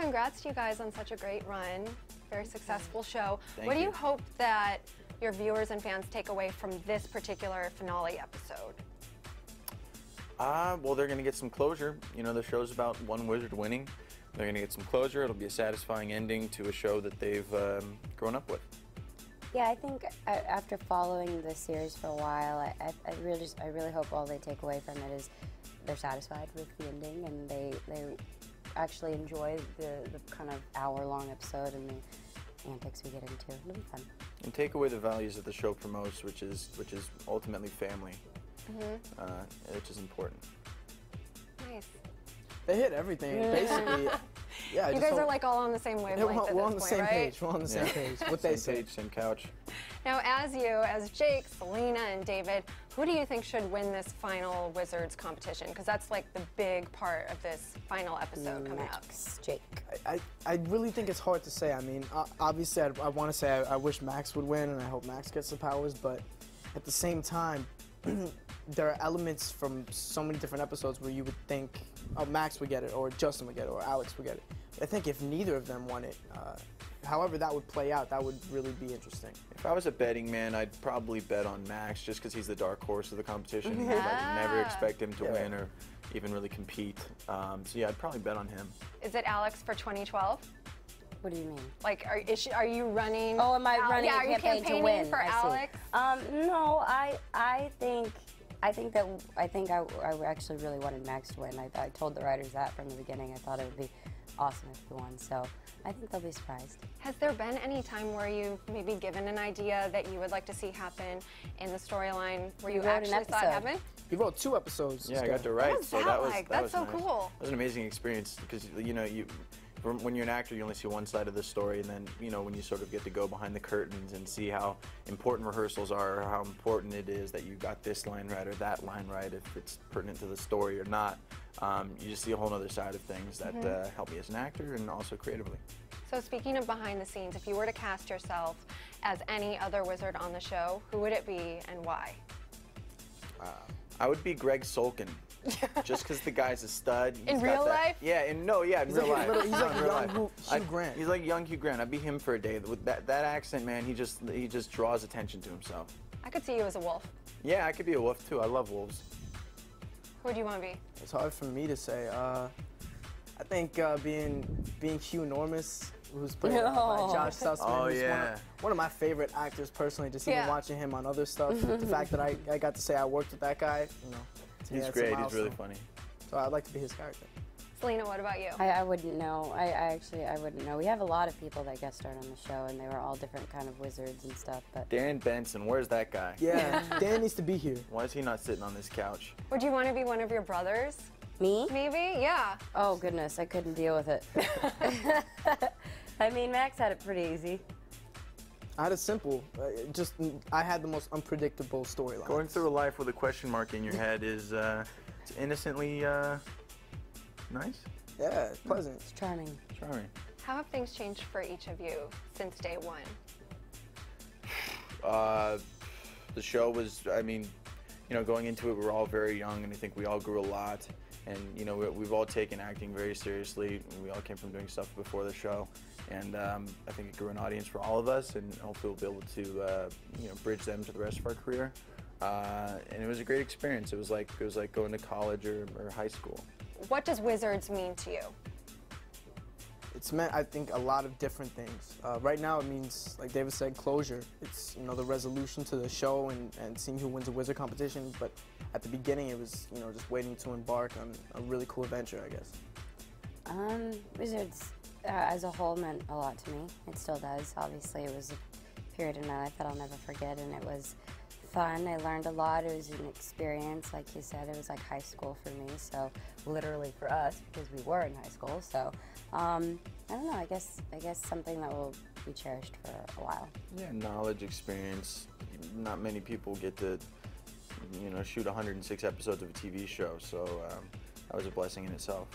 congrats to you guys on such a great run. Very successful show. Thank what do you. you hope that your viewers and fans take away from this particular finale episode? Well, they're going to get some closure. You know, the show's about one wizard winning. They're going to get some closure. It'll be a satisfying ending to a show that they've grown up with. Yeah, I think after following the series for a while, I really hope all they take away from it is they're satisfied with the ending and they actually enjoy the kind of hour-long episode and the antics we get into. It'll be fun. And take away the values that the show promotes, which is ultimately family, which is important. Nice. They hit everything, basically. Yeah, You guys are like all on the same wavelength at we're on this the point, same right? page. We're on the same page. What they say. Same page, same couch. Now, as Jake, Selena, and David, who do you think should win this final Wizards competition? Because that's like the big part of this final episode coming up. Jake. I really think it's hard to say. I mean, obviously, I want to say I wish Max would win, and I hope Max gets the powers. But at the same time, there are elements from so many different episodes where you would think, oh, Max would get it, or Justin would get it, or Alex would get it. I think if neither of them won it, however that would play out, that would really be interesting. If I was a betting man, I'd probably bet on Max just because he's the dark horse of the competition. I'd never expect him to win or even really compete. So yeah, I'd probably bet on him. Is it Alex for 2012? What do you mean? Like, are you running? Oh, am I running are a you campaign to campaigning win? for Alex? No, I think I actually really wanted Max to win. I told the writers that from the beginning. I thought it would be awesome if he won. So I think they'll be surprised. Has there been any time where you've maybe given an idea that you would like to see happen in the storyline where you actually saw it happen? He wrote 2 episodes. Yeah, I got to write. What was so that that was like? that That's was so nice. cool. It was an amazing experience because when you're an actor, you only see one side of the story, and then when you sort of get to go behind the curtains and see how important rehearsals are, or how important it is that you got this line right or that line right, if it's pertinent to the story or not, you just see a whole other side of things that help me as an actor and also creatively. So speaking of behind the scenes, if you were to cast yourself as any other wizard on the show, who would it be and why? I would be Greg Sulkin. Just because the guy's a stud. In real life? Yeah, in real life. He's like young Hugh Grant. He's like young Hugh Grant. I'd be him for a day. With that accent, man, he just draws attention to himself. I could see you as a wolf. Yeah, I could be a wolf too. I love wolves. Who would you want to be? It's hard for me to say. I think being Hugh Normus, who's played by Josh Sussman, Oh, who's yeah. one of my favorite actors personally. Just even watching him on other stuff, the fact that I got to say I worked with that guy, to me, He's that's a great. He's milestone. really funny. So I'd like to be his character. Selena, what about you? I wouldn't know. I wouldn't know. We have a lot of people that guest starred on the show, and they were all different kind of wizards and stuff. But Dan Benson, where's that guy? Yeah, Dan needs to be here. Why is he not sitting on this couch? Would you want to be one of your brothers? me? Maybe? Yeah. Oh goodness, I couldn't deal with it. I mean, Max had it pretty easy. I had a simple, I had the most unpredictable storyline. Going through a life with a question mark in your head is it's innocently nice. Yeah, it's pleasant. It's charming. Charming. How have things changed for each of you since day one? The show was, going into it, we were all very young, and I think we all grew a lot. And, we've all taken acting very seriously. We all came from doing stuff before the show. And I think it grew an audience for all of us, and hopefully we'll be able to, bridge them to the rest of our career. And it was a great experience. It was like going to college or high school. What does Wizards mean to you? It's meant, I think, a lot of different things. Right now it means, like David said, closure. It's, the resolution to the show and seeing who wins a wizard competition. But at the beginning it was, just waiting to embark on a really cool adventure, I guess. Wizards as a whole meant a lot to me. It still does. Obviously, it was a period in my life that I'll never forget, and it was fun. I learned a lot. It was an experience, like you said. It was like high school for me, so literally for us, because we were in high school. So I don't know. I guess something that will be cherished for a while. Yeah, knowledge, experience. Not many people get to, shoot 106 episodes of a TV show, so that was a blessing in itself.